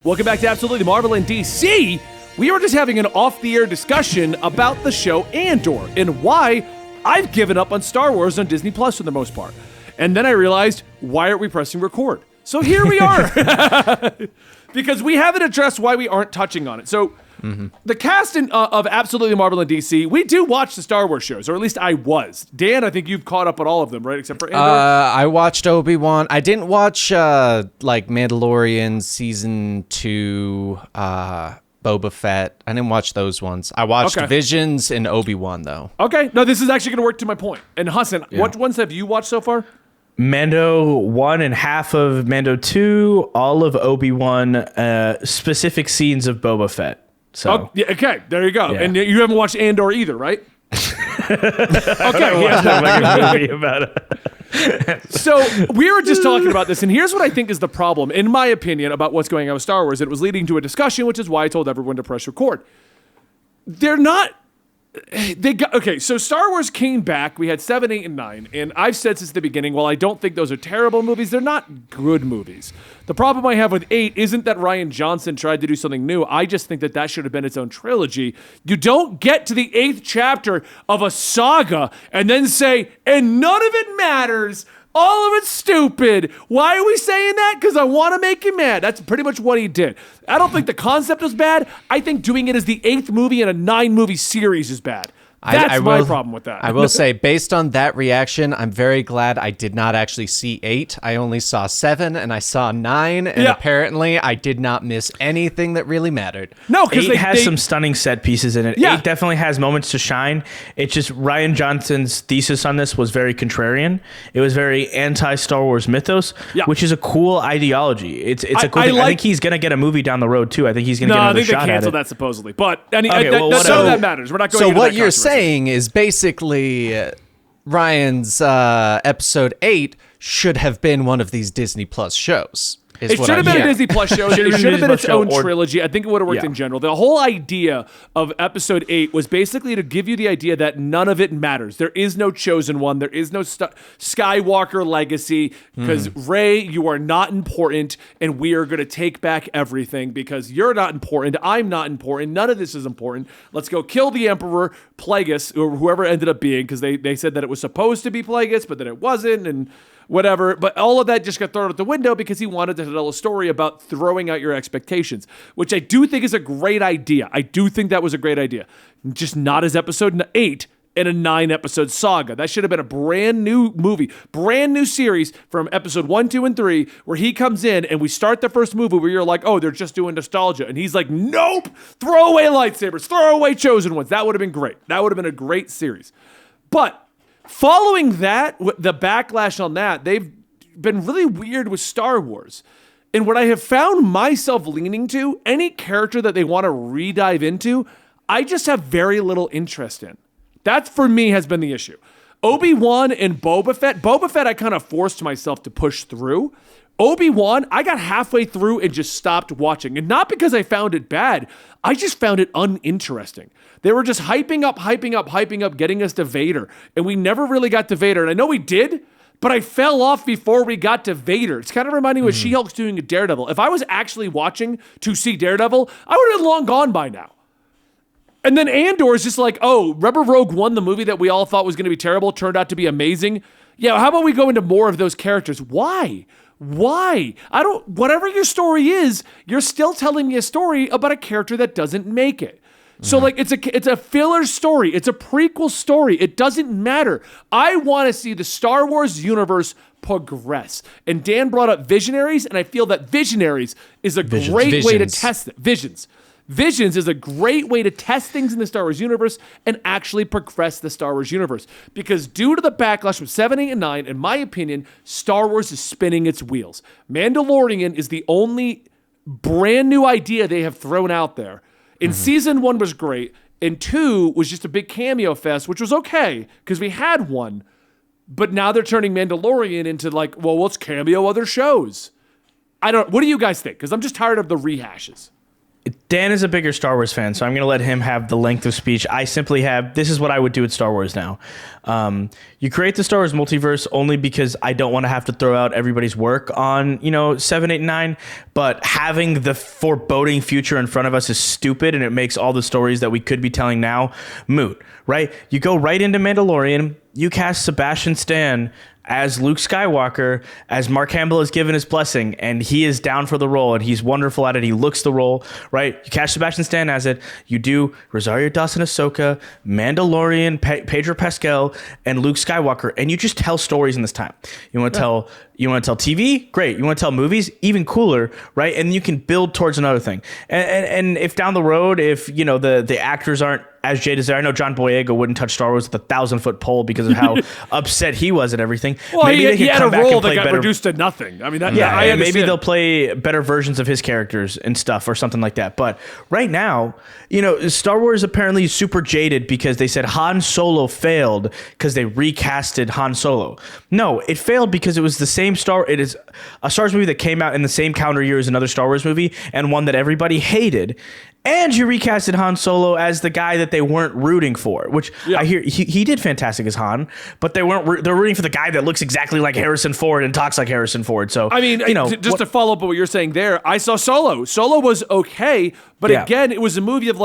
Welcome back to Absolutely Marvel and DC. We were just having an off-the-air discussion about the show Andor and why I've given up on Star Wars on Disney Plus for the most part. And then I realized, why aren't we pressing record? So here we are. Because we haven't addressed why we aren't touching on it. So the cast of Absolutely Marvel and DC, we do watch the Star Wars shows, or at least I was. Dan, I think you've caught up on all of them, right? Except for Andor. I watched Obi-Wan. I didn't watch Mandalorian season 2, Boba Fett. I didn't watch those ones. I watched Visions and Obi-Wan though. Okay, no, this is actually going to work to my point. And Hassan, what ones have you watched so far? Mando 1 and half of Mando 2, all of Obi-Wan, specific scenes of Boba Fett. So okay, there you go. Yeah. And you haven't watched Andor either, right? Okay, yeah. Movie about it. So we were just talking about this, and here's what I think is the problem, in my opinion, about what's going on with Star Wars. It was leading to a discussion, which is why I told everyone to press record. So Star Wars came back. We had 7, 8, and 9, and I've said since the beginning, while I don't think those are terrible movies, they're not good movies. The problem I have with 8 isn't that Rian Johnson tried to do something new. I just think that should have been its own trilogy. You don't get to the 8th chapter of a saga and then say, and none of it matters. All of it's stupid. Why are we saying that? Because I want to make you mad. That's pretty much what he did. I don't think the concept was bad. I think doing it as the 8th movie in a 9-movie series is bad. That's my problem with that. I will say, based on that reaction, I'm very glad I did not actually see 8. I only saw 7 and I saw 9, and apparently I did not miss anything that really mattered. No, because 8 has some stunning set pieces in it. Yeah. 8 definitely has moments to shine. It's just Rian Johnson's thesis on this was very contrarian. It was very anti-Star Wars mythos, which is a cool ideology. It's a cool thing. I think he's going to get a a movie down the road too. I think he's going to get another shot at it. No, I think they canceled that supposedly. But none of that matters. We're not going into that. So what you're saying is basically Ryan's episode 8 should have been one of these Disney Plus shows. It should have been a Disney Plus show. It should have been its own trilogy. I think it would have worked in general. The whole idea of episode 8 was basically to give you the idea that none of it matters. There is no chosen one. There is no Skywalker legacy because Rey, you are not important, and we are going to take back everything because you're not important. I'm not important. None of this is important. Let's go kill the Emperor, Plagueis, or whoever it ended up being, because they said that it was supposed to be Plagueis, but then it wasn't, and whatever. But all of that just got thrown out the window because he wanted to tell a story about throwing out your expectations, which I do think is a great idea. I do think that was a great idea. Just not as episode 8 in a 9-episode saga. That should have been a brand new movie, brand new series from episode 1, 2, and 3, where he comes in and we start the first movie where you're like, oh, they're just doing nostalgia. And he's like, nope, throw away lightsabers, throw away chosen ones. That would have been great. That would have been a great series. But following that, the backlash on that, they've been really weird with Star Wars. And what I have found myself leaning to, any character that they want to re-dive into, I just have very little interest in. That, for me, has been the issue. Obi-Wan and Boba Fett I kind of forced myself to push through. Obi-Wan, I got halfway through and just stopped watching. And not because I found it bad. I just found it uninteresting. They were just hyping up, getting us to Vader. And we never really got to Vader. And I know we did, but I fell off before we got to Vader. It's kind of reminding me what She-Hulk's doing with Daredevil. If I was actually watching to see Daredevil, I would have been long gone by now. And then Andor is just like, oh, remember Rogue One, the movie that we all thought was going to be terrible, turned out to be amazing? Yeah, how about we go into more of those characters? Why? Whatever your story is, you're still telling me a story about a character that doesn't make it. So it's a filler story. It's a prequel story. It doesn't matter. I want to see the Star Wars universe progress. And Dan brought up Visionaries, and I feel that Visionaries is a great way to test it. Visions is a great way to test things in the Star Wars universe and actually progress the Star Wars universe. Because due to the backlash from 7, 8, and 9, in my opinion, Star Wars is spinning its wheels. Mandalorian is the only brand new idea they have thrown out there. And season 1 was great, and 2 was just a big cameo fest, which was okay, because we had one. But now they're turning Mandalorian into like, well, let's cameo other shows. What do you guys think? Because I'm just tired of the rehashes. Dan is a bigger Star Wars fan, so I'm going to let him have the length of speech. I simply have, this is what I would do with Star Wars now. You create the Star Wars multiverse only because I don't want to have to throw out everybody's work on, 7, 8, and 9, but having the foreboding future in front of us is stupid, and it makes all the stories that we could be telling now moot, right? You go right into Mandalorian, you cast Sebastian Stan as Luke Skywalker, as Mark Hamill has given his blessing, and he is down for the role, and he's wonderful at it. He looks the role, right? You cast Sebastian Stan as it. You do Rosario Dawson Ahsoka, Mandalorian, Pedro Pascal, and Luke Skywalker, and you just tell stories in this time. You want to tell TV? Great. You want to tell movies? Even cooler, right? And you can build towards another thing. And if down the road, if the actors aren't as jaded as I know John Boyega wouldn't touch Star Wars with a 1,000-foot pole because of how upset he was and everything. Well, maybe he had a role that got reduced to nothing. I mean, I maybe they'll play better versions of his characters and stuff or something like that. But right now, Star Wars apparently is super jaded because they said Han Solo failed because they recasted Han Solo. No, it failed because it was the same it is a Star Wars movie that came out in the same calendar year as another Star Wars movie, and one that everybody hated. And you recasted Han Solo as the guy that they weren't rooting for, which I hear he did fantastic as Han, but they're rooting for the guy that looks exactly like Harrison Ford and talks like Harrison Ford. So I mean, to follow up on what you're saying there, I saw Solo. Solo was okay, but again, it was a movie of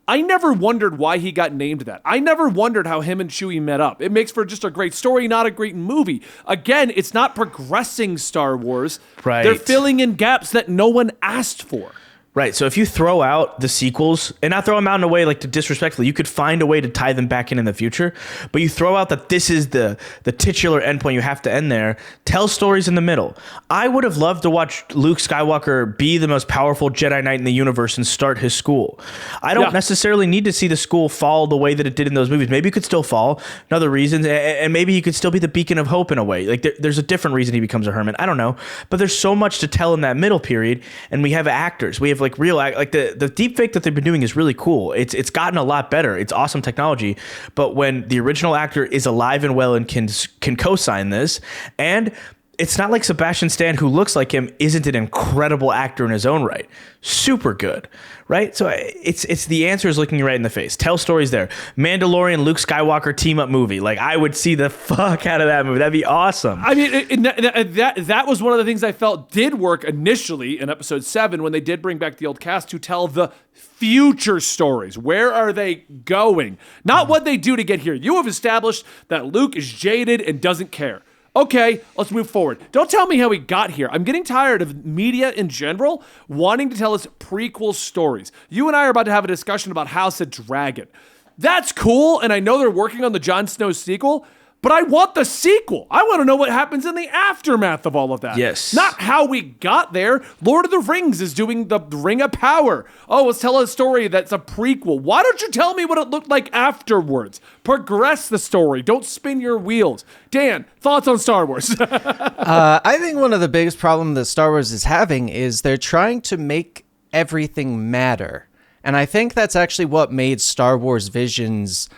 I never wondered why he got named that. I never wondered how him and Chewie met up. It makes for just a great story, not a great movie. Again, it's not progressing Star Wars. Right. They're filling in gaps that no one asked for. Right. So if you throw out the sequels and not throw them out in a way to disrespectfully, you could find a way to tie them back in the future. But you throw out that this is the titular endpoint, you have to end there. Tell stories in the middle. I would have loved to watch Luke Skywalker be the most powerful Jedi Knight in the universe and start his school. I don't necessarily need to see the school fall the way that it did in those movies. Maybe it could still fall in other reasons, and maybe he could still be the beacon of hope in a way. There's a different reason he becomes a hermit. I don't know. But there's so much to tell in that middle period, and we have actors. We have the deep fake that they've been doing is really cool. It's gotten a lot better. It's awesome technology. But when the original actor is alive and well and can co-sign this, and it's not like Sebastian Stan, who looks like him, isn't an incredible actor in his own right. Super good, right? So it's the answer is looking you right in the face. Tell stories there. Mandalorian, Luke Skywalker team up movie. I would see the fuck out of that movie. That'd be awesome. I mean, that was one of the things I felt did work initially in episode 7 when they did bring back the old cast to tell the future stories. Where are they going? Not what they do to get here. You have established that Luke is jaded and doesn't care. Okay, let's move forward. Don't tell me how he got here. I'm getting tired of media in general wanting to tell us prequel stories. You and I are about to have a discussion about House of Dragon. That's cool, and I know they're working on the Jon Snow sequel, but I want the sequel. I want to know what happens in the aftermath of all of that. Yes. Not how we got there. Lord of the Rings is doing the Ring of Power. Oh, let's tell a story that's a prequel. Why don't you tell me what it looked like afterwards? Progress the story. Don't spin your wheels. Dan, thoughts on Star Wars? I think one of the biggest problems that Star Wars is having is they're trying to make everything matter. And I think that's actually what made Star Wars Visions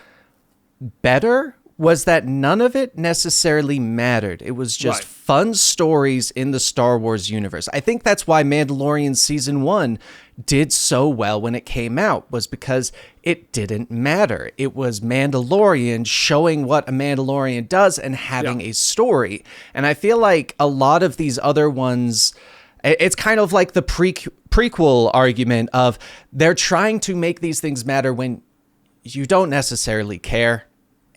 better, was that none of it necessarily mattered. It was just fun stories in the Star Wars universe. I think that's why Mandalorian Season 1 did so well when it came out, was because it didn't matter. It was Mandalorian showing what a Mandalorian does and having a story. And I feel like a lot of these other ones, it's kind of like the prequel argument of they're trying to make these things matter when you don't necessarily care.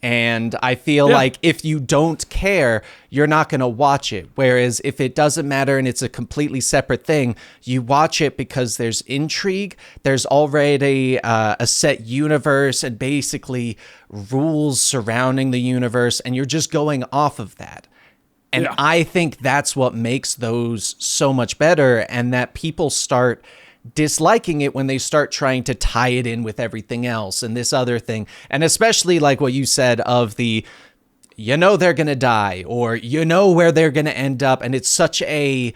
And I feel like if you don't care, you're not going to watch it. Whereas if it doesn't matter and it's a completely separate thing, you watch it because there's intrigue. There's already a set universe and basically rules surrounding the universe, and you're just going off of that. And I think that's what makes those so much better, and that people start disliking it when they start trying to tie it in with everything else and this other thing. And especially like what you said of the, they're going to die, or where they're going to end up. And it's such a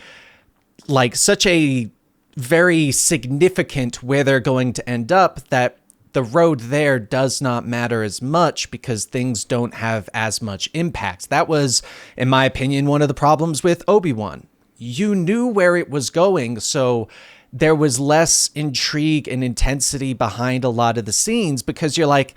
very significant where they're going to end up that the road there does not matter as much because things don't have as much impact. That was, in my opinion, one of the problems with Obi-Wan. You knew where it was going, so there was less intrigue and intensity behind a lot of the scenes because you're like,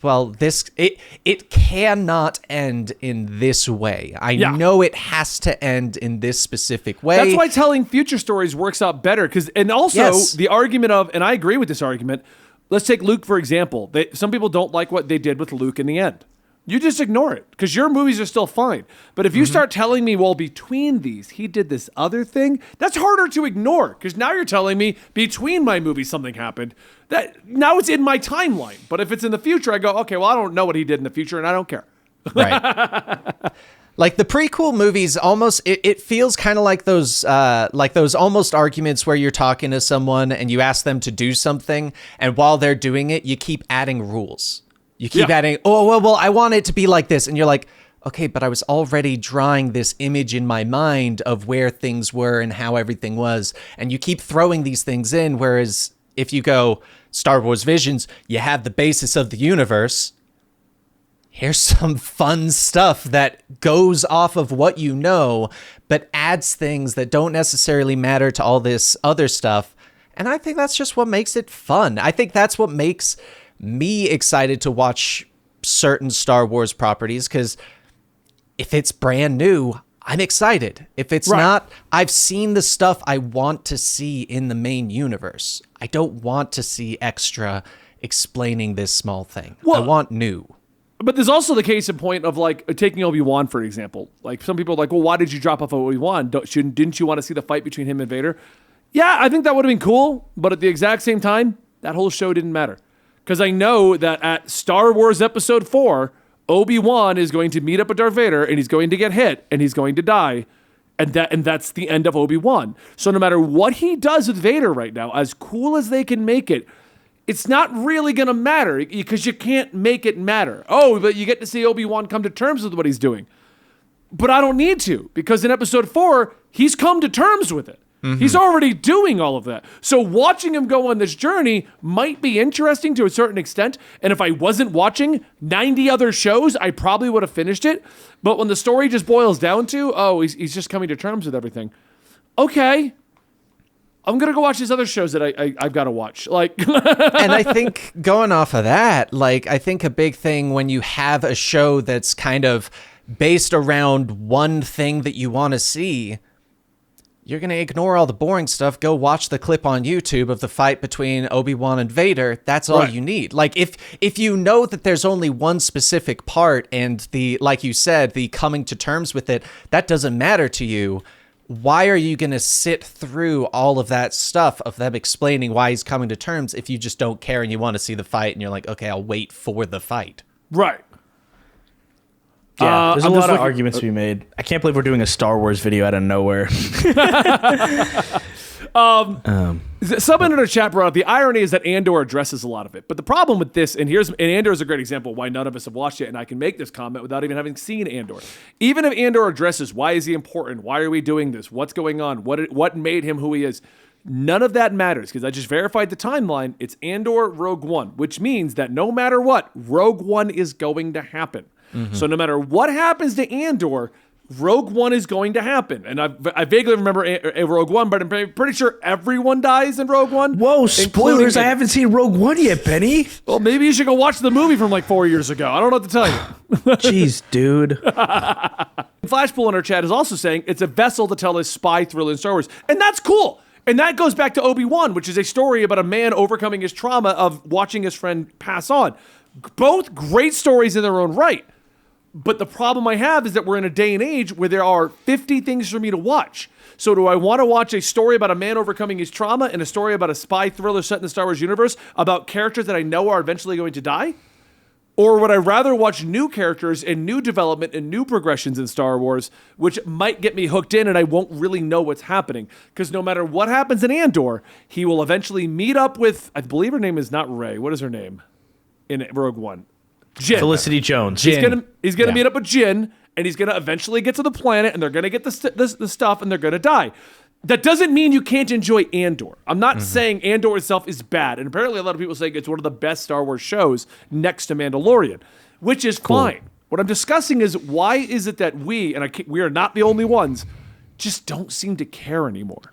well, it cannot end in this way. I know it has to end in this specific way. That's why telling future stories works out better. And also the argument of, and I agree with this argument, let's take Luke, for example. Some people don't like what they did with Luke in the end. You just ignore it because your movies are still fine. But if you start telling me, well, between these, he did this other thing, that's harder to ignore because now you're telling me between my movies something happened. That now it's in my timeline. But if it's in the future, I go, okay, well, I don't know what he did in the future and I don't care. Right. Like the prequel movies almost, it feels kind of like those almost arguments where you're talking to someone and you ask them to do something. And while they're doing it, you keep adding rules. You keep adding, well, I want it to be like this. And you're like, okay, but I was already drawing this image in my mind of where things were and how everything was. And you keep throwing these things in. Whereas if you go Star Wars Visions, you have the basis of the universe. Here's some fun stuff that goes off of what you know, but adds things that don't necessarily matter to all this other stuff. And I think that's just what makes it fun. I think that's what makes me excited to watch certain Star Wars properties, because if it's brand new, I'm excited. If it's not, I've seen the stuff I want to see in the main universe. I don't want to see extra explaining this small thing. I want new. But there's also the case in point of like taking Obi-Wan, for example. Like some people are like, well, why did you drop off Obi-Wan? Didn't you want to see the fight between him and Vader? Yeah, I think that would have been cool. But at the exact same time, that whole show didn't matter. Because I know that at Star Wars Episode 4, Obi-Wan is going to meet up with Darth Vader, and he's going to get hit, and he's going to die, and that's the end of Obi-Wan. So no matter what he does with Vader right now, as cool as they can make it, it's not really going to matter, because you can't make it matter. Oh, but you get to see Obi-Wan come to terms with what he's doing. But I don't need to, because in Episode 4, he's come to terms with it. Mm-hmm. He's already doing all of that. So watching him go on this journey might be interesting to a certain extent. And if I wasn't watching 90 other shows, I probably would have finished it. But when the story just boils down to, he's just coming to terms with everything. Okay. I'm going to go watch these other shows that I've got to watch. And I think going off of that, I think a big thing when you have a show that's kind of based around one thing that you want to see, you're going to ignore all the boring stuff. Go watch the clip on YouTube of the fight between Obi-Wan and Vader. That's all you need. If you know that there's only one specific part and like you said, the coming to terms with it, that doesn't matter to you. Why are you going to sit through all of that stuff of them explaining why he's coming to terms if you just don't care and you want to see the fight and you're like, okay, I'll wait for the fight. Right. Yeah, there's a lot of arguments to be made. I can't believe we're doing a Star Wars video out of nowhere. Someone in our chat brought up the irony is that Andor addresses a lot of it. But the problem with this, and Andor is a great example why none of us have watched it, and I can make this comment without even having seen Andor. Even if Andor addresses why is he important, why are we doing this, what's going on, what made him who he is, none of that matters because I just verified the timeline. It's Andor, Rogue One, which means that no matter what, Rogue One is going to happen. Mm-hmm. So no matter what happens to Andor, Rogue One is going to happen. And I vaguely remember Rogue One, but I'm pretty sure everyone dies in Rogue One. Whoa, spoilers. I haven't seen Rogue One yet, Benny. Well, maybe you should go watch the movie from 4 years ago. I don't know what to tell you. Jeez, dude. Flashpool in our chat is also saying it's a vessel to tell a spy thriller in Star Wars. And that's cool. And that goes back to Obi-Wan, which is a story about a man overcoming his trauma of watching his friend pass on. Both great stories in their own right. But the problem I have is that we're in a day and age where there are 50 things for me to watch. So do I want to watch a story about a man overcoming his trauma and a story about a spy thriller set in the Star Wars universe about characters that I know are eventually going to die? Or would I rather watch new characters and new development and new progressions in Star Wars, which might get me hooked in and I won't really know what's happening? Because no matter what happens in Andor, he will eventually meet up with, I believe her name is not Rey. What is her name in Rogue One? Jyn. Felicity Jones. He's gonna meet up with Jyn, and he's gonna eventually get to the planet, and they're gonna get the stuff, and they're gonna die. That doesn't mean you can't enjoy Andor. I'm not saying Andor itself is bad, and apparently a lot of people say it's one of the best Star Wars shows next to Mandalorian, which is fine. What I'm discussing is why is it that we are not the only ones, just don't seem to care anymore.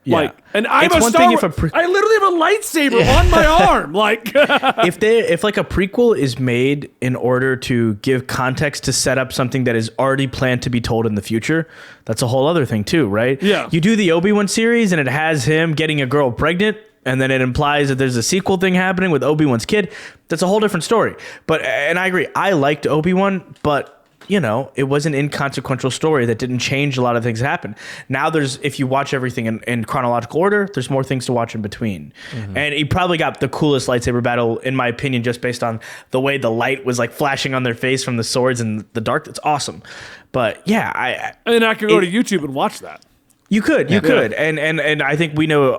Yeah. Like, and I'm a Star Wars. I literally have a lightsaber on my arm. Like, if like a prequel is made in order to give context to set up something that is already planned to be told in the future, that's a whole other thing too, right? Yeah. You do the Obi-Wan series and it has him getting a girl pregnant, and then it implies that there's a sequel thing happening with Obi-Wan's kid. That's a whole different story. And I agree. I liked Obi-Wan, but you know, it was an inconsequential story that didn't change a lot of things that happened. Now if you watch everything in chronological order, there's more things to watch in between. Mm-hmm. And he probably got the coolest lightsaber battle, in my opinion, just based on the way the light was like flashing on their face from the swords in the dark. That's awesome. But yeah, I could go to YouTube and watch that. You could, and I think we know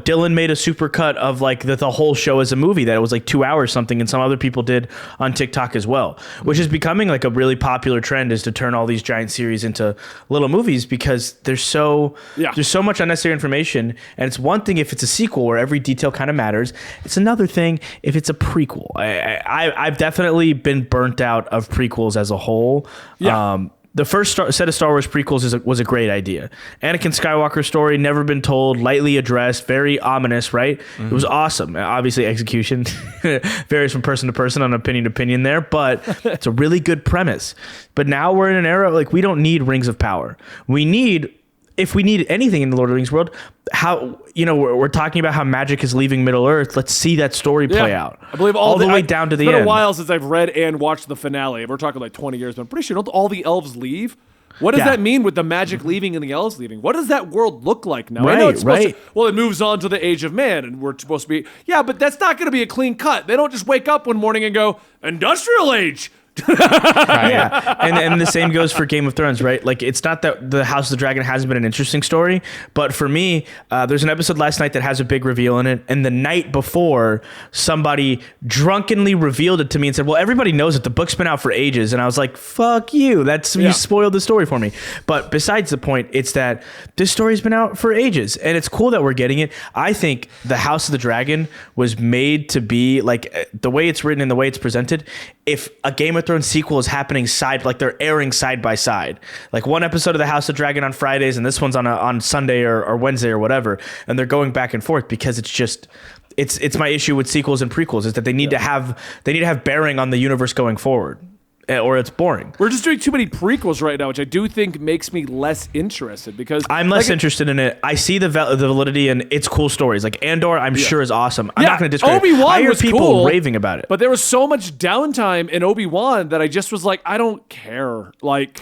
Dylan made a super cut of like the whole show as a movie that it was like 2 hours something, and some other people did on TikTok as well, which is becoming like a really popular trend, is to turn all these giant series into little movies because there's so much unnecessary information. And it's one thing if it's a sequel where every detail kind of matters. It's another thing if it's a prequel. I've definitely been burnt out of prequels as a whole. Yeah. The first set of Star Wars prequels was a great idea. Anakin Skywalker's story, never been told, lightly addressed, very ominous, right? Mm-hmm. It was awesome. Obviously, execution varies from person to person, on opinion to opinion there, but it's a really good premise. But now we're in an era, like, we don't need rings of power. If we need anything in the Lord of the Rings world, how, you know, we're talking about how magic is leaving Middle Earth. Let's see that story play out. I believe all the way down to the end. It's been a while since I've read and watched the finale. We're talking like 20 years, but I'm pretty sure don't all the elves leave? What does that mean with the magic leaving and the elves leaving? What does that world look like now? I know it's supposed to, well, it moves on to the Age of Man, and we're supposed to be, but that's not going to be a clean cut. They don't just wake up one morning and go, Industrial Age. Yeah, and the same goes for Game of Thrones, right? Like, it's not that the House of the Dragon hasn't been an interesting story, but for me, there's an episode last night that has a big reveal in it, and the night before, somebody drunkenly revealed it to me and said, well, everybody knows it, the book's been out for ages, and I was like, fuck you, you spoiled the story for me. But besides the point, it's that this story's been out for ages, and it's cool that we're getting it. I think the House of the Dragon was made to be, like, the way it's written and the way it's presented, if a Game of Thrones sequel is happening like they're airing side by side, like one episode of the House of Dragon on Fridays and this one's on Sunday or Wednesday or whatever, and they're going back and forth, because it's my issue with sequels and prequels, is that they need to have bearing on the universe going forward, or it's boring. We're just doing too many prequels right now, which I do think makes me less interested, because I'm less interested in it. I see the validity and it's cool stories. Like Andor, I'm sure is awesome. I'm not going to discredit. Obi-Wan I hear was people cool, raving about it, but there was so much downtime in Obi-Wan that I just was like, I don't care. Like,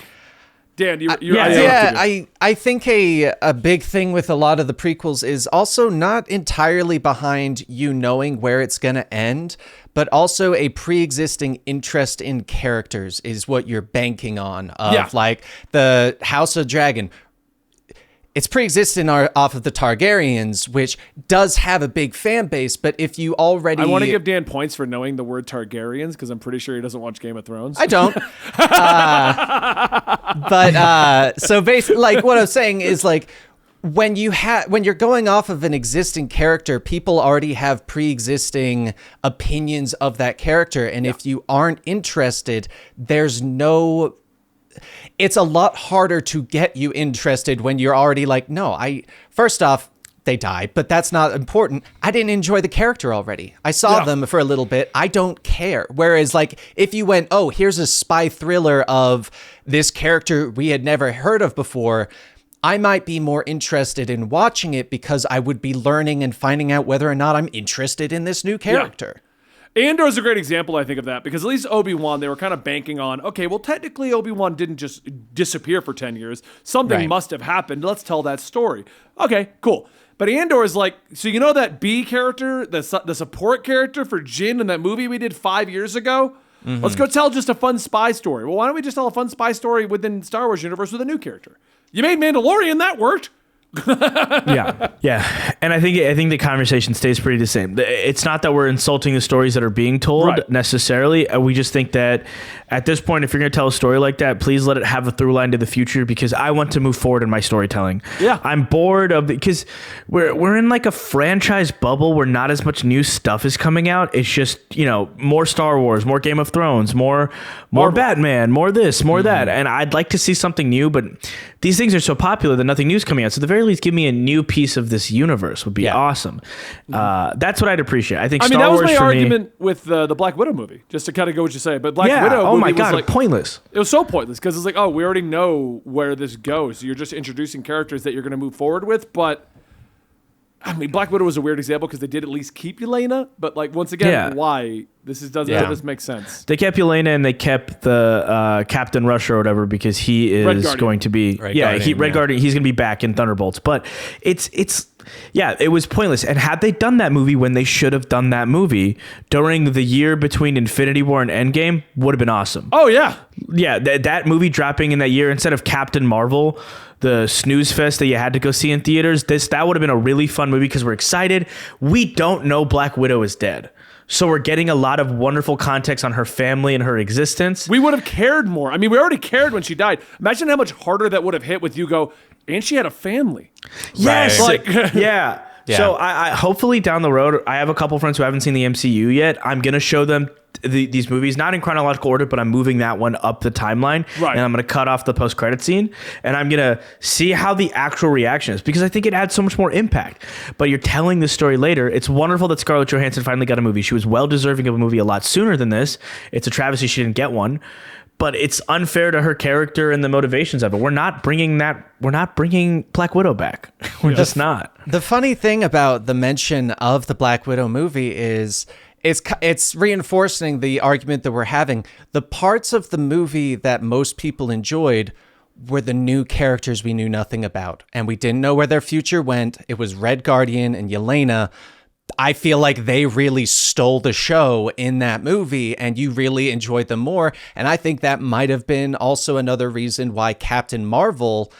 Dan, I think a big thing with a lot of the prequels is also not entirely behind you knowing where it's going to end, but also a pre-existing interest in characters is what you're banking on. Like the House of Dragon, it's pre-existing off of the Targaryens, which does have a big fan base, but if you already... I want to give Dan points for knowing the word Targaryens, because I'm pretty sure he doesn't watch Game of Thrones. I don't. So basically, like, what I'm saying is, like, when you're going off of an existing character, people already have pre-existing opinions of that character, and if you aren't interested, it's a lot harder to get you interested when you're already like, first off, they died, but that's not important. I didn't enjoy the character already. I saw them for a little bit. I don't care. Whereas, like, if you went, oh, here's a spy thriller of this character we had never heard of before, I might be more interested in watching it because I would be learning and finding out whether or not I'm interested in this new character. Andor is a great example, I think, of that, because at least Obi-Wan, they were kind of banking on, okay, well, technically Obi-Wan didn't just disappear for 10 years. Something must have happened. Let's tell that story. Okay, cool. But Andor is like, so you know that B character, the support character for Jin in that movie we did 5 years ago? Mm-hmm. Let's go tell just a fun spy story. Well, why don't we just tell a fun spy story within Star Wars universe with a new character? You made Mandalorian, that worked. yeah, and I think the conversation stays pretty the same. It's not that we're insulting the stories that are being told necessarily. We just think that at this point, if you're going to tell a story like that, please let it have a through line to the future, because I want to move forward in my storytelling. I'm bored of, because we're in like a franchise bubble where not as much new stuff is coming out. It's just, more Star Wars, more Game of Thrones, more Batman, more this, more that, and I'd like to see something new, but these things are so popular that nothing new is coming out. So at the very very least give me a new piece of this universe would be awesome. That's what I'd appreciate. I think Star that was Wars my for argument with the Black Widow movie, just to kind of go what you say. But Black Widow oh my movie God, was like, pointless. It was so pointless because it's like, oh, we already know where this goes. So you're just introducing characters that you're going to move forward with. But I mean, Black Widow was a weird example because they did at least keep Yelena. But like, once again, why? Doesn't make sense. They kept Yelena and they kept the Captain Russia or whatever because he is going to be Red Guardian. He's going to be back in Thunderbolts. But it was pointless. And had they done that movie when they should have done that movie during the year between Infinity War and Endgame, would have been awesome. Oh yeah, that movie dropping in that year instead of Captain Marvel, the snooze fest that you had to go see in theaters. That would have been a really fun movie because we're excited. We don't know Black Widow is dead. So we're getting a lot of wonderful context on her family and her existence. We would have cared more. I mean, we already cared when she died. Imagine how much harder that would have hit with you go, and she had a family. Yes. Right. Yeah. So I hopefully down the road, I have a couple friends who haven't seen the MCU yet. I'm going to show them these movies, not in chronological order, but I'm moving that one up the timeline. Right. And I'm going to cut off the post-credit scene. And I'm going to see how the actual reaction is because I think it adds so much more impact. But you're telling the story later. It's wonderful that Scarlett Johansson finally got a movie. She was well-deserving of a movie a lot sooner than this. It's a travesty she didn't get one. But it's unfair to her character and the motivations of it. We're not bringing Black Widow back. We're just not. The funny thing about the mention of the Black Widow movie is it's reinforcing the argument that we're having. The parts of the movie that most people enjoyed were the new characters we knew nothing about. And we didn't know where their future went. It was Red Guardian and Yelena. I feel like they really stole the show in that movie and you really enjoyed them more. And I think that might have been also another reason why Captain Marvel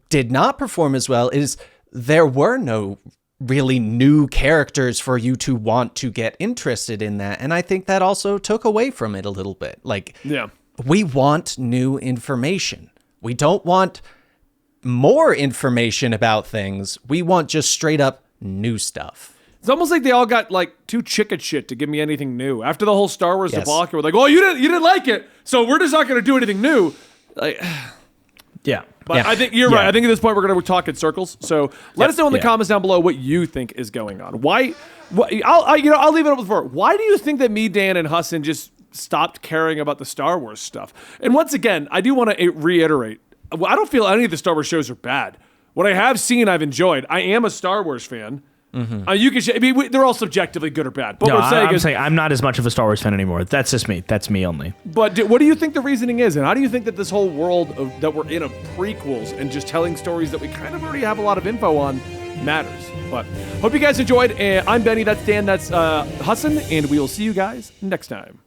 did not perform as well is there were no really new characters for you to want to get interested in that. And I think that also took away from it a little bit. Like, we want new information. We don't want more information about things. We want just straight up new stuff. It's almost like they all got like too chicken shit to give me anything new. After the whole Star Wars debacle, we're like, "Oh, you didn't like it, so we're just not going to do anything new." Like, but I think you're right. I think at this point we're going to talk in circles. So let us know in the comments down below what you think is going on. Why? I'll leave it up for. Why do you think that me, Dan, and Hassan just stopped caring about the Star Wars stuff? And once again, I do want to reiterate: I don't feel any of the Star Wars shows are bad. What I have seen, I've enjoyed. I am a Star Wars fan. Mm-hmm. They're all subjectively good or bad. But I'm saying I'm not as much of a Star Wars fan anymore. That's just me. That's me only. But what do you think the reasoning is? And how do you think that this whole world that we're in of prequels and just telling stories that we kind of already have a lot of info on matters? But hope you guys enjoyed. I'm Benny. That's Dan. That's Hassan. And we will see you guys next time.